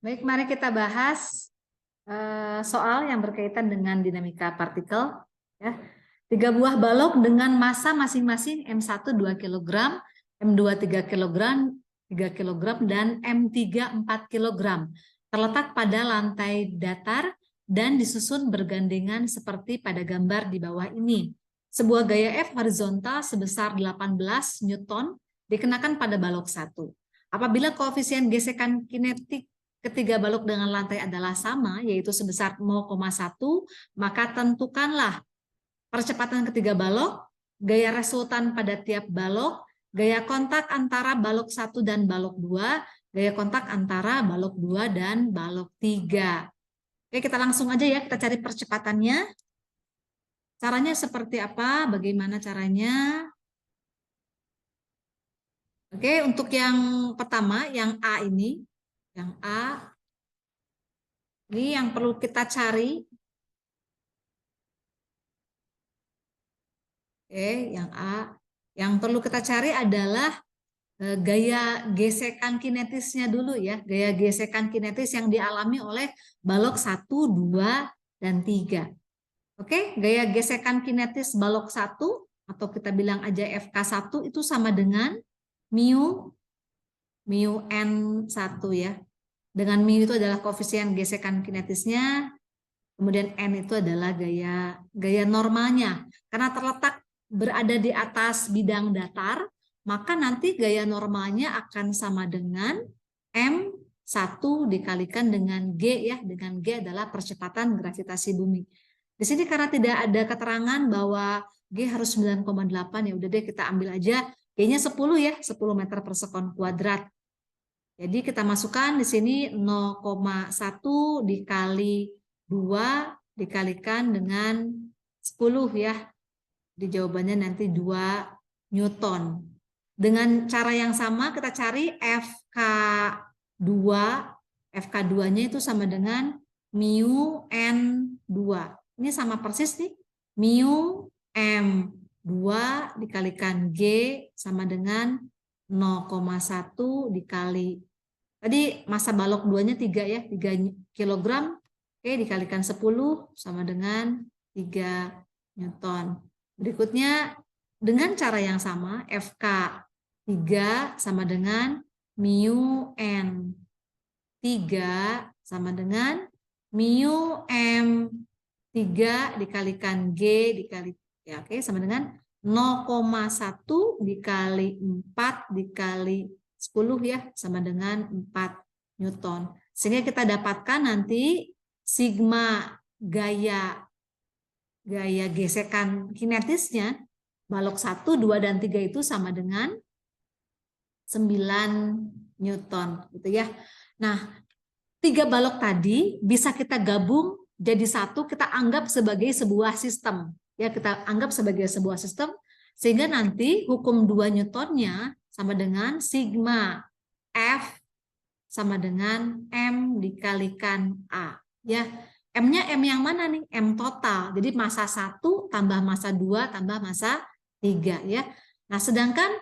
Baik, mari kita bahas soal yang berkaitan dengan dinamika partikel. Ya. 3 buah balok dengan massa masing-masing M1 2 kg, M2 3 kg, 3 kg, dan M3 4 kg. Terletak pada lantai datar dan disusun bergandengan seperti pada gambar di bawah ini. Sebuah gaya F horizontal sebesar 18 Newton dikenakan pada balok 1. Apabila koefisien gesekan kinetik ketiga balok dengan lantai adalah sama, yaitu sebesar 0,1, maka tentukanlah percepatan ketiga balok, gaya resultan pada tiap balok, gaya kontak antara balok 1 dan balok 2, gaya kontak antara balok 2 dan balok 3. Oke, kita langsung aja ya, kita cari percepatannya. Caranya seperti apa? Bagaimana caranya? Oke, untuk yang pertama, yang A ini, yang A, ini yang perlu kita cari. Oke, yang A. Yang perlu kita cari adalah gaya gesekan kinetisnya dulu ya. Gaya gesekan kinetis yang dialami oleh balok 1, 2, dan 3. Oke, gaya gesekan kinetis balok 1, atau kita bilang aja FK1 itu sama dengan mu N1 ya. Dengan mu itu adalah koefisien gesekan kinetisnya, kemudian N itu adalah gaya normalnya. Karena terletak berada di atas bidang datar, maka nanti gaya normalnya akan sama dengan M1 dikalikan dengan G ya. Dengan G adalah percepatan gravitasi bumi. Di sini karena tidak ada keterangan bahwa G harus 9,8, ya udah deh kita ambil aja G-nya 10 ya, 10 meter per sekon kuadrat. Jadi kita masukkan di sini 0,1 dikali 2 dikalikan dengan 10 ya. Di jawabannya nanti 2 Newton. Dengan cara yang sama kita cari FK2. FK2-nya itu sama dengan mu N2. Ini sama persis nih. Mu M2 dikalikan G sama dengan 0,1 dikali, tadi massa balok 2-nya 3 ya, 3 kg. Oke, dikalikan 10 sama dengan 3 Newton. Berikutnya dengan cara yang sama, FK3 sama dengan mu N3 sama dengan mu M3 dikalikan G dikali, ya oke, sama dengan 0,1 dikali 4 dikali 10 ya, sama dengan 4 Newton. Sehingga kita dapatkan nanti sigma gaya gesekan kinetisnya balok 1, 2, dan 3 itu sama dengan 9 Newton gitu ya. Nah, 3 balok tadi bisa kita gabung jadi satu, kita anggap sebagai sebuah sistem. Ya, kita anggap sebagai sebuah sistem sehingga nanti hukum 2 Newtonnya sama dengan sigma F sama dengan M dikalikan A. Ya, M-nya M yang mana nih? M total. Jadi massa 1 tambah massa 2 tambah massa 3 ya. Nah, sedangkan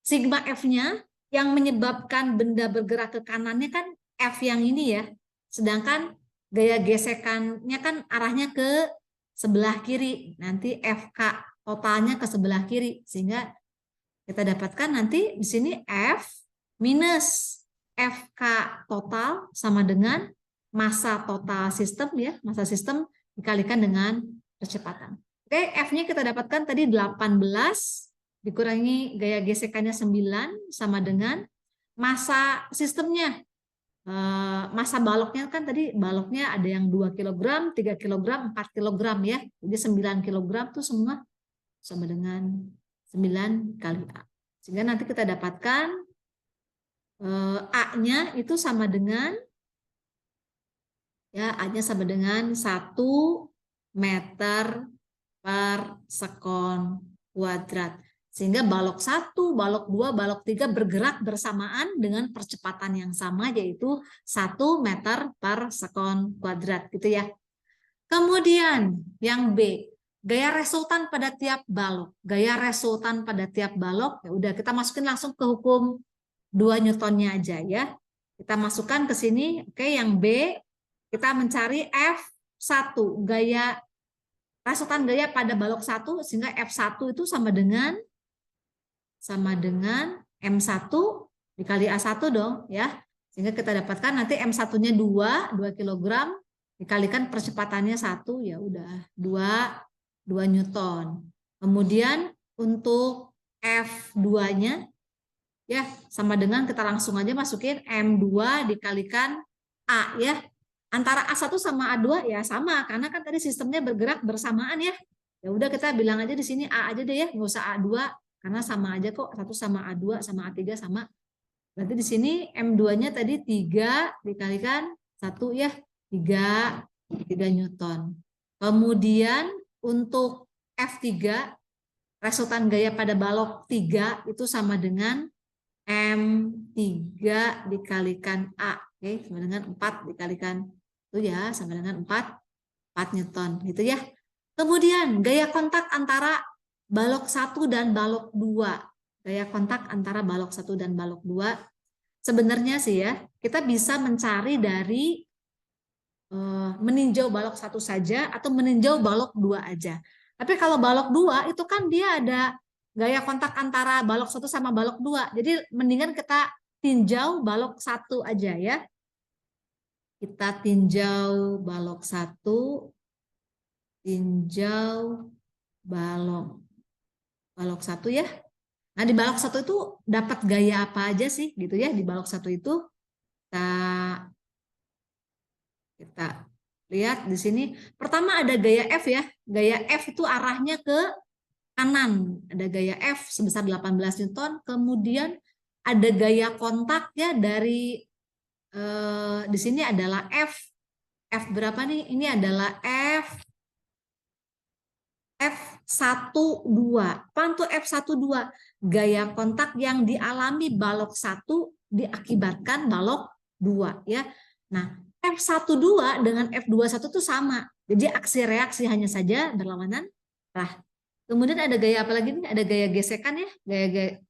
sigma F-nya yang menyebabkan benda bergerak ke kanannya kan F yang ini ya. Sedangkan gaya gesekannya kan arahnya ke sebelah kiri. Nanti FK totalnya ke sebelah kiri. Sehingga kita dapatkan nanti di sini F minus FK total sama dengan massa total sistem ya. Massa sistem dikalikan dengan percepatan. Oke, F-nya kita dapatkan tadi 18 dikurangi gaya gesekannya 9 sama dengan massa sistemnya. Massa baloknya kan tadi baloknya ada yang 2 kg, 3 kg, 4 kg ya. Jadi 9 kg tuh semua sama dengan 9 kali A. Sehingga nanti kita dapatkan A-nya itu sama dengan, ya, A-nya sama dengan 1 meter per sekon kuadrat. Sehingga balok 1, balok 2, balok 3 bergerak bersamaan dengan percepatan yang sama, yaitu 1 meter per sekon kuadrat gitu ya. Kemudian yang B, gaya resultan pada tiap balok. Gaya resultan pada tiap balok, ya udah kita masukin langsung ke hukum 2 Newtonnya aja ya. Kita masukkan ke sini. Oke, yang B kita mencari F1, gaya rasutan gaya pada balok 1, sehingga F1 itu sama dengan M1 dikali A1 dong ya. Sehingga kita dapatkan nanti M1-nya 2 kg dikalikan percepatannya 1, ya udah 2 Newton. Kemudian untuk F2-nya ya sama dengan, kita langsung aja masukin M2 dikalikan A ya. Antara A1 sama A2 ya sama, karena kan tadi sistemnya bergerak bersamaan ya. Ya udah kita bilang aja di sini A aja deh ya, nggak usah A2 karena sama aja kok, satu sama A2 sama A3 sama. Berarti di sini M2-nya tadi 3 dikalikan 1 ya, 3 Newton. Kemudian untuk F3 rasutan gaya pada balok 3 itu sama dengan M3 dikalikan A, oke, sama dengan 4 dikalikan itu ya, sama dengan 4 Newton gitu ya. Kemudian gaya kontak antara balok 1 dan balok 2. Gaya kontak antara balok 1 dan balok 2. Sebenarnya sih ya, kita bisa mencari dari meninjau balok 1 saja atau meninjau balok 2 aja. Tapi kalau balok 2 itu kan dia ada gaya kontak antara balok 1 sama balok 2. Jadi mendingan kita tinjau balok 1 aja ya. Kita tinjau balok 1, tinjau balok 1 ya. Nah, di balok 1 itu dapat gaya apa aja sih gitu ya. Di balok 1 itu kita lihat di sini. Pertama ada gaya F ya. Gaya F itu arahnya ke kanan. Ada gaya F sebesar 18 Newton. Kemudian ada gaya kontak ya dari di sini adalah F berapa nih? Ini adalah F12. Apa itu F12? Gaya kontak yang dialami balok 1 diakibatkan balok 2 ya. Nah, F12 dengan F21 itu sama. Jadi aksi reaksi hanya saja berlawanan arah. Kemudian ada gaya apa lagi nih? Ada gaya gesekan ya.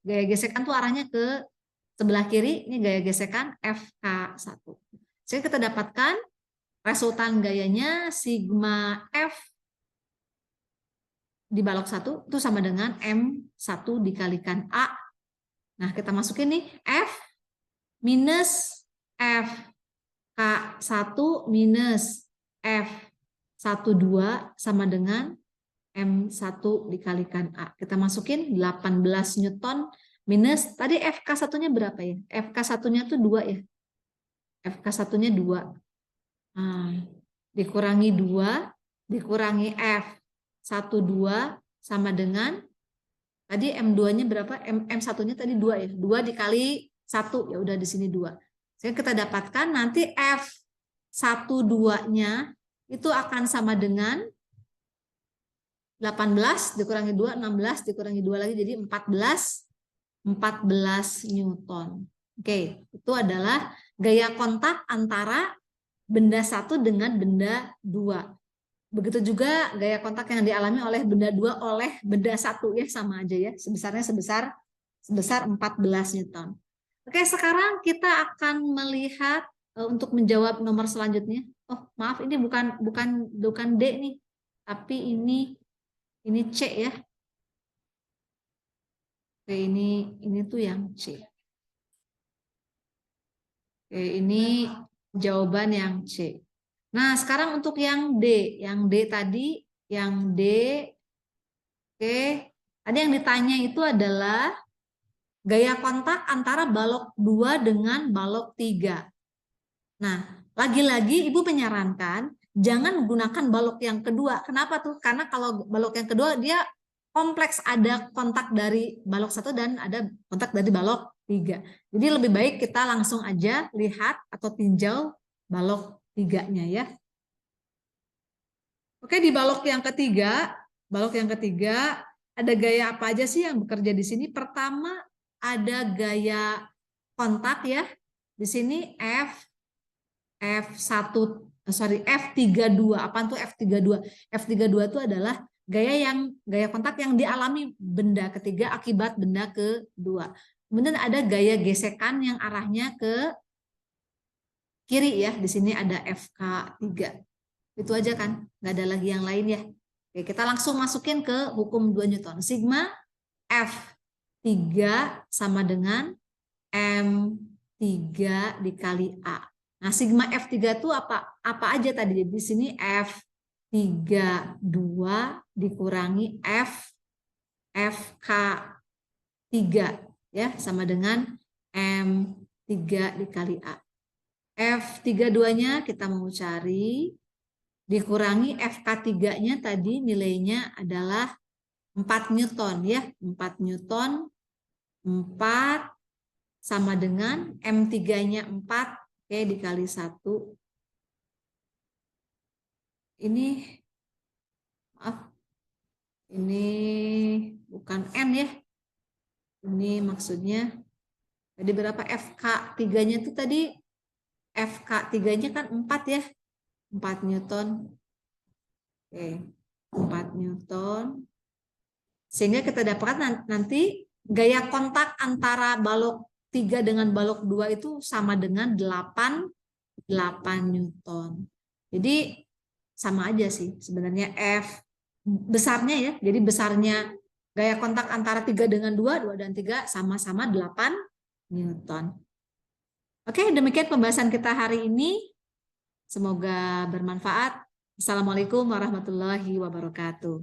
Gaya gesekan tuh arahnya ke sebelah kiri. Ini gaya gesekan FK1. Jadi kita dapatkan resultan gayanya sigma F di balok 1 itu sama dengan M1 dikalikan A. Nah, kita masukin nih F minus FK1 minus F12 sama dengan M1 dikalikan A. Kita masukin 18 Newton minus, tadi FK1-nya berapa ya? FK1-nya tuh 2 ya. FK1-nya 2. Nah, dikurangi 2, dikurangi F12 sama dengan, tadi M2-nya berapa? M1-nya tadi 2 ya. 2 dikali 1, ya udah di sini 2. Jadi kita dapatkan nanti F12-nya itu akan sama dengan 18 dikurangi 2, 16 dikurangi 2 lagi, jadi 14 Newton. Oke, itu adalah gaya kontak antara benda 1 dengan benda 2. Begitu juga gaya kontak yang dialami oleh benda 2 oleh benda 1 ya, sama aja ya, sebesar 14 Newton. Oke, sekarang kita akan melihat untuk menjawab nomor selanjutnya. Oh, maaf, ini bukan D nih, tapi ini C ya. Oke, ini tuh yang C. Oke, ini jawaban yang C. Nah, sekarang untuk yang D. Yang D tadi, yang D. Oke, tadi yang ditanya itu adalah gaya kontak antara balok 2 dengan balok 3. Nah, lagi-lagi Ibu menyarankan jangan gunakan balok yang kedua. Kenapa tuh? Karena kalau balok yang kedua dia kompleks, ada kontak dari balok 1 dan ada kontak dari balok 3. Jadi lebih baik kita langsung aja lihat atau tinjau balok 3-nya ya. Oke, di balok yang ketiga ada gaya apa aja sih yang bekerja di sini? Pertama ada gaya kontak ya. Di sini F32. Apaan tuh F32? F32 itu adalah gaya kontak yang dialami benda ketiga akibat benda kedua. Kemudian ada gaya gesekan yang arahnya ke kiri ya. Di sini ada FK3. Itu aja kan, nggak ada lagi yang lain ya. Oke, kita langsung masukin ke hukum 2 Newton. Sigma F3 sama dengan M3 dikali A. Nah, sigma F3 itu apa aja tadi? Di sini F32 dikurangi FK3 ya, sama dengan M3 dikali A. F32-nya kita mau cari, dikurangi FK3-nya tadi nilainya adalah 4 Newton ya. 4 Newton, 4 sama dengan M3-nya 4, oke, dikali 1. Ini, maaf, ini bukan N ya. Ini maksudnya, tadi berapa FK3-nya itu tadi, FK3-nya kan 4 ya. 4 Newton. Oke, 4 Newton. Sehingga kita dapatkan nanti gaya kontak antara balok 3 dengan balok 2 itu sama dengan 8 Newton. Jadi sama aja sih sebenarnya F besarnya ya. Jadi besarnya gaya kontak antara 3 dengan 2, 2 dan 3 sama-sama 8 Newton. Oke, demikian pembahasan kita hari ini. Semoga bermanfaat. Assalamualaikum warahmatullahi wabarakatuh.